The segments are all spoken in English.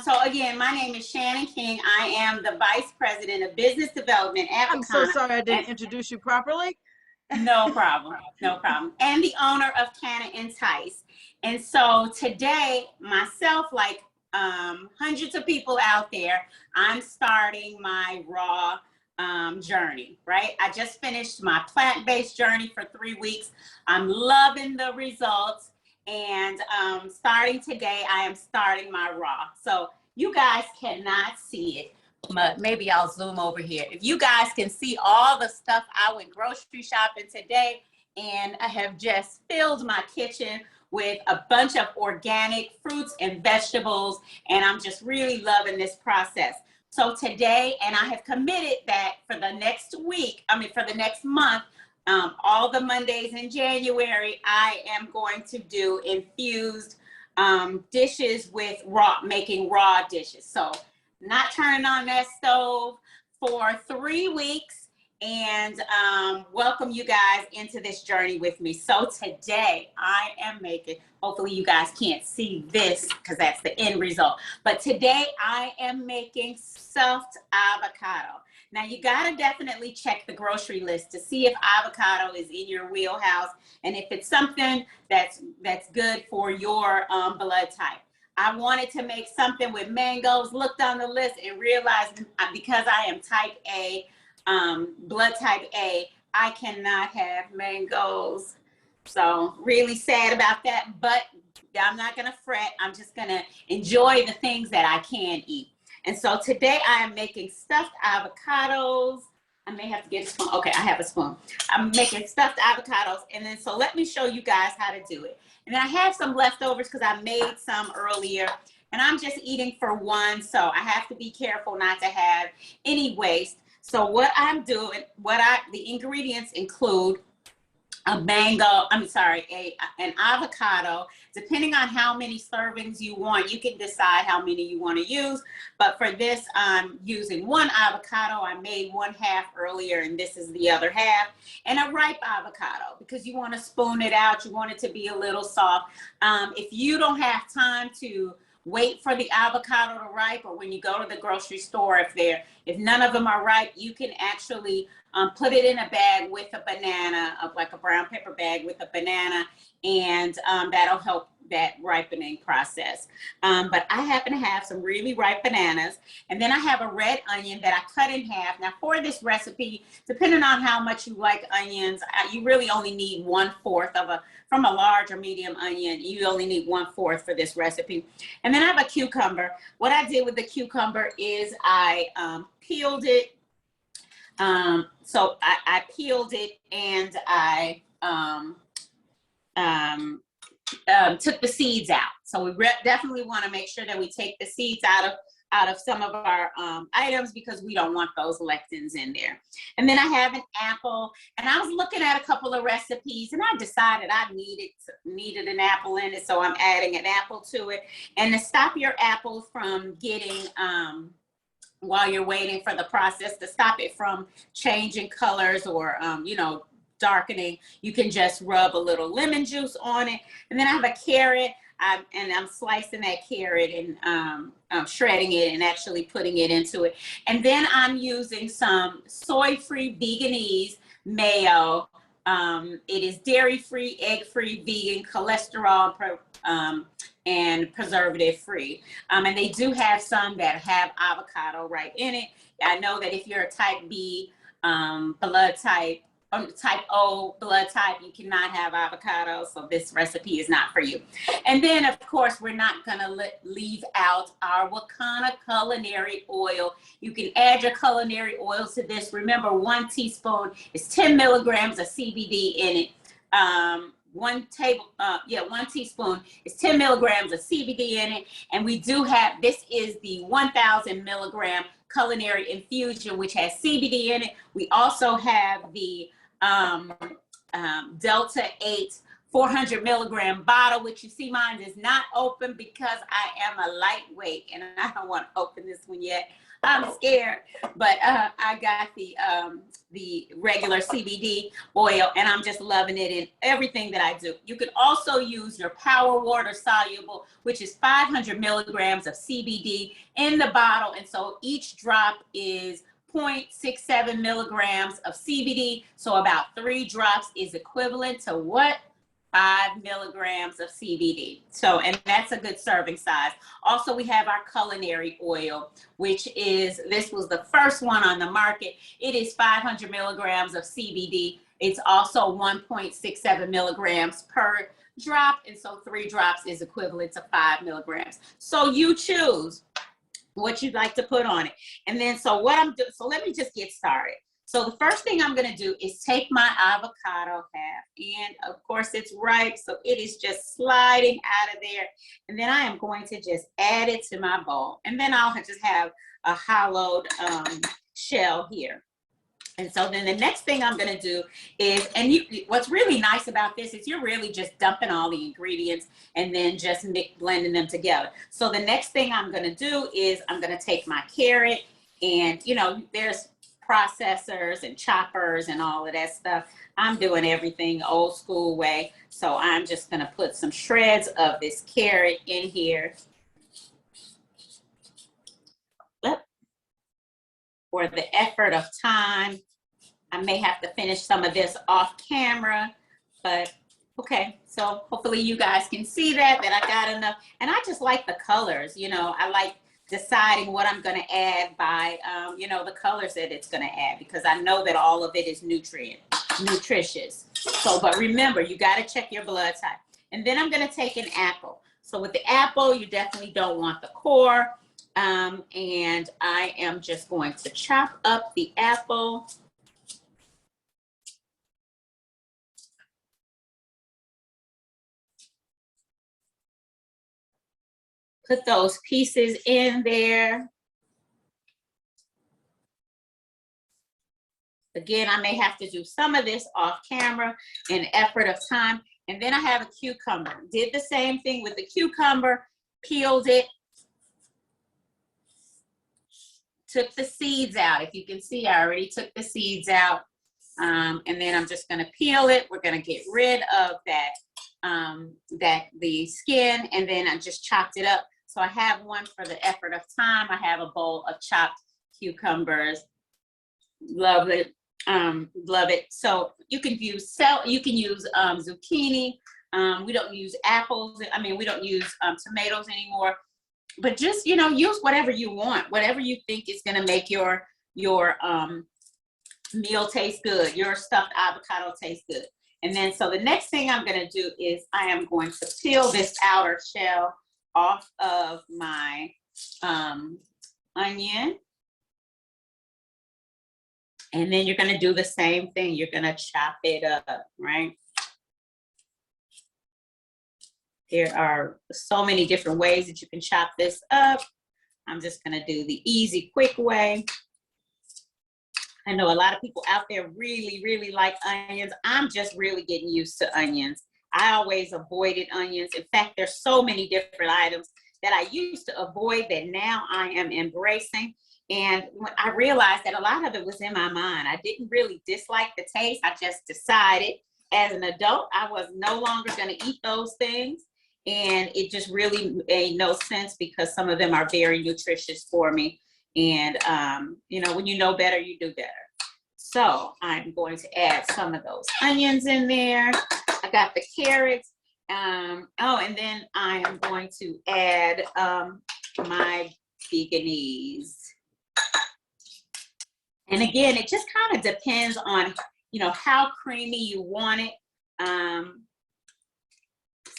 So again, my name is Shannon King. I am the Vice President of Business Development at I'm so Avocado. sorry I And didn't introduce you properly. no problem, no problem. And the owner of Canna Entice. And so today, myself, like hundreds of people out there, I'm starting my raw journey, right? I just finished my plant-based journey for 3 weeks. I'm loving the results. And starting today, I am starting my raw. So you guys cannot see it, but maybe I'll zoom over here. If you guys can see all the stuff, I went grocery shopping today and I have just filled my kitchen with a bunch of organic fruits and vegetables. And I'm just really loving this process. So today, and I have committed that for the next week, for the next month, all the Mondays in January, I am going to do infused dishes with making raw dishes. So not turning on that stove for 3 weeks, and welcome you guys into this journey with me. So today I am making, hopefully you guys can't see this because that's the end result, but today I am making stuffed avocado. Now you gotta definitely check the grocery list to see if avocado is in your wheelhouse and if it's something that's good for your blood type. I wanted to make something with mangoes, looked on the list and realized because I am type A, blood type A, I cannot have mangoes. So really sad about that, but I'm not gonna fret. I'm just gonna enjoy the things that I can eat. And so today I am making stuffed avocados. I may have to get a spoon. Okay, I have a spoon. I'm making stuffed avocados. And then, so let me show you guys how to do it. And then I have some leftovers because I made some earlier and I'm just eating for one. So I have to be careful not to have any waste. So what I'm doing, the ingredients include a mango, an avocado. Depending on how many servings you want, you can decide how many you want to use. But for this, I'm using one avocado. I made one half earlier, and this is the other half. And a ripe avocado, because you want to spoon it out. You want it to be a little soft. If you don't have time to wait for the avocado to ripe, or when you go to the grocery store, if none of them are ripe, you can actually put it in a bag with a banana, like a brown paper bag with a banana, and that'll help that ripening process. But I happen to have some really ripe bananas, and then I have a red onion that I cut in half. Now for this recipe, depending on how much you like onions, you really only need 1/4 from a large or medium onion, you only need 1/4 for this recipe. And then I have a cucumber. What I did with the cucumber is I peeled it. So I peeled it and I took the seeds out. So we definitely want to make sure that we take the seeds out of some of our items because we don't want those lectins in there. And then I have an apple, and I was looking at a couple of recipes and I decided I needed an apple in it, so I'm adding an apple to it. And to stop your apple from getting while you're waiting for the process, to stop it from changing colors or darkening, you can just rub a little lemon juice on it. And then I have a carrot, and I'm slicing that carrot and shredding it and actually putting it into it. And then I'm using some soy-free Veganese mayo. It is dairy-free, egg-free, vegan, cholesterol, and preservative-free. And they do have some that have avocado right in it. I know that if you're a type B blood type, type O blood type, you cannot have avocado, so this recipe is not for you. And then of course we're not gonna leave out our Wakana culinary oil. You can add your culinary oil to this. Remember, 1 teaspoon is 10 milligrams of CBD in it. 1 teaspoon is 10 milligrams of CBD in it. And we do have, this is the 1000 milligram culinary infusion, which has CBD in it. We also have the Delta 8 400 milligram bottle, which you see mine is not open because I am a lightweight and I don't want to open this one yet. I'm scared, but I got the regular CBD oil, and I'm just loving it in everything that I do. You can also use your Power Water Soluble, which is 500 milligrams of CBD in the bottle, and so each drop is 0.67 milligrams of CBD. So about 3 drops is equivalent to what? 5 milligrams of CBD. So, and that's a good serving size. Also, we have our culinary oil, which is, this was the first one on the market. It is 500 milligrams of CBD. It's also 1.67 milligrams per drop. And so 3 drops is equivalent to 5 milligrams. So you choose what you'd like to put on it. And then, so what I'm doing, so let me just get started. So the first thing I'm going to do is take my avocado half, and of course it's ripe, so it is just sliding out of there. And then I am going to just add it to my bowl, and then I'll just have a hollowed shell here. And so then the next thing I'm going to do is, and what's really nice about this is you're really just dumping all the ingredients and then just blending them together. So the next thing I'm going to do is I'm going to take my carrot, and you know, there's processors and choppers and all of that stuff. I'm doing everything old school way. So I'm just going to put some shreds of this carrot in here. For the effort of time, I may have to finish some of this off camera, but okay. So hopefully you guys can see that I got enough. And I just like the colors, you know, I like deciding what I'm going to add by, you know, the colors that it's going to add, because I know that all of it is nutritious. So, but remember, you got to check your blood type. And then I'm going to take an apple. So with the apple, you definitely don't want the core. And I am just going to chop up the apple. Put those pieces in there. Again, I may have to do some of this off camera in effort of time. And then I have a cucumber. Did the same thing with the cucumber, peeled it, took the seeds out. If you can see, I already took the seeds out. And then I'm just gonna peel it. We're gonna get rid of the skin, and then I just chopped it up. So I have one for the effort of time. I have a bowl of chopped cucumbers. Love it. Love it. So you can use zucchini. We don't use apples. I mean, we don't use tomatoes anymore. But just, you know, use whatever you want, whatever you think is going to make your meal taste good, your stuffed avocado taste good. And then, so the next thing I'm going to do is I am going to peel this outer shell off of my onion. And then you're going to do the same thing. You're going to chop it up, right? There are so many different ways that you can chop this up. I'm just going to do the easy, quick way. I know a lot of people out there really, really like onions. I'm just really getting used to onions. I always avoided onions. In fact, there's so many different items that I used to avoid that now I am embracing. And when I realized that a lot of it was in my mind. I didn't really dislike the taste. I just decided as an adult, I was no longer going to eat those things. And it just really made no sense, because some of them are very nutritious for me. And, you know, when you know better, you do better. So I'm going to add some of those onions in there. I got the carrots. Oh, and then I am going to add my veganese. And again, it just kind of depends on, you know, how creamy you want it.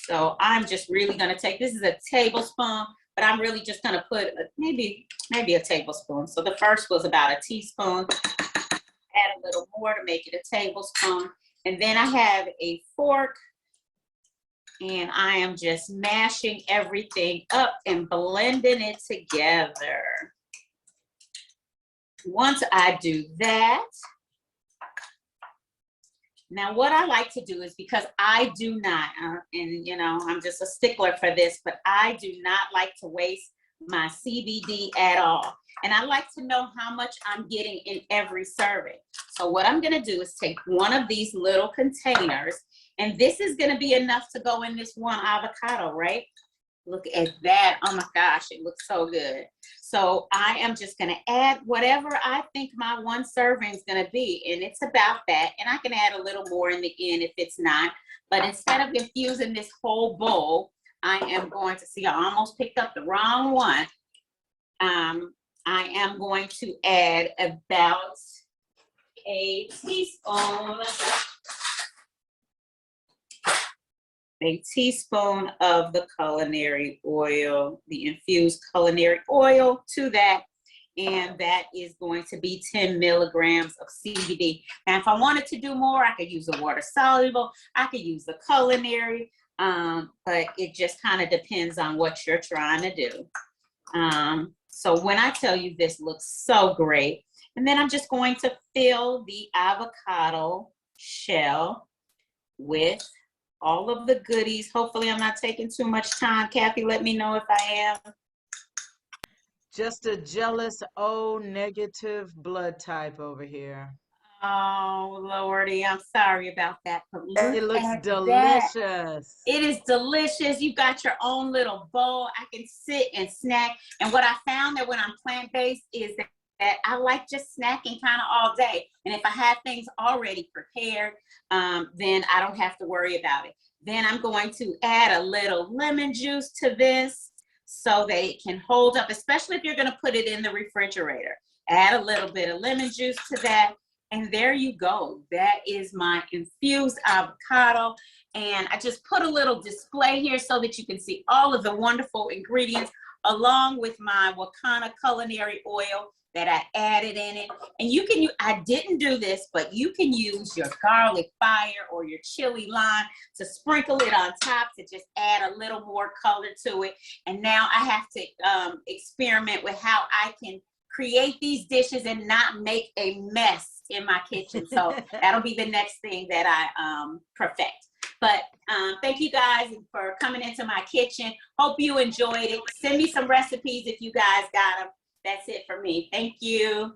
So I'm just really going to take, this is a tablespoon, but I'm really just going to put maybe a tablespoon. So the first was about a teaspoon. Add a little more to make it a tablespoon. And then I have a fork, and I am just mashing everything up and blending it together. Once I do that, now what I like to do is, because I do not, and you know, I'm just a stickler for this, but I do not like to waste my CBD at all. And I like to know how much I'm getting in every serving. So what I'm gonna do is take one of these little containers, and this is gonna be enough to go in this one avocado, right? Look at that. Oh my gosh, it looks so good. So I am just gonna add whatever I think my one serving is gonna be, and it's about that. And I can add a little more in the end if it's not. But instead of infusing this whole bowl, I am going to see, I almost picked up the wrong one. I am going to add about a teaspoon of the culinary oil, the infused culinary oil to that. And that is going to be 10 milligrams of CBD. Now, if I wanted to do more, I could use the water soluble, I could use the culinary, but it just kind of depends on what you're trying to do. So when I tell you this looks so great, and then I'm just going to fill the avocado shell with all of the goodies. Hopefully I'm not taking too much time. Kathy, let me know if I am. Just a jealous O negative blood type over here. Oh, Lordy, I'm sorry about that. But look It looks at delicious. that. It is delicious. You got your own little bowl. I can sit and snack. And what I found that when I'm plant-based is that I like just snacking kind of all day. And if I have things already prepared, then I don't have to worry about it. Then I'm going to add a little lemon juice to this so that it can hold up, especially if you're going to put it in the refrigerator. Add a little bit of lemon juice to that. And there you go. That is my infused avocado. And I just put a little display here so that you can see all of the wonderful ingredients along with my Wakana culinary oil that I added in it. And you can use, I didn't do this, but you can use your garlic fire or your chili lime to sprinkle it on top to just add a little more color to it. And now I have to experiment with how I can create these dishes and not make a mess in my kitchen. So that'll be the next thing that I perfect. But thank you guys for coming into my kitchen. Hope you enjoyed it. Send me some recipes if you guys got them. That's it for me. Thank you.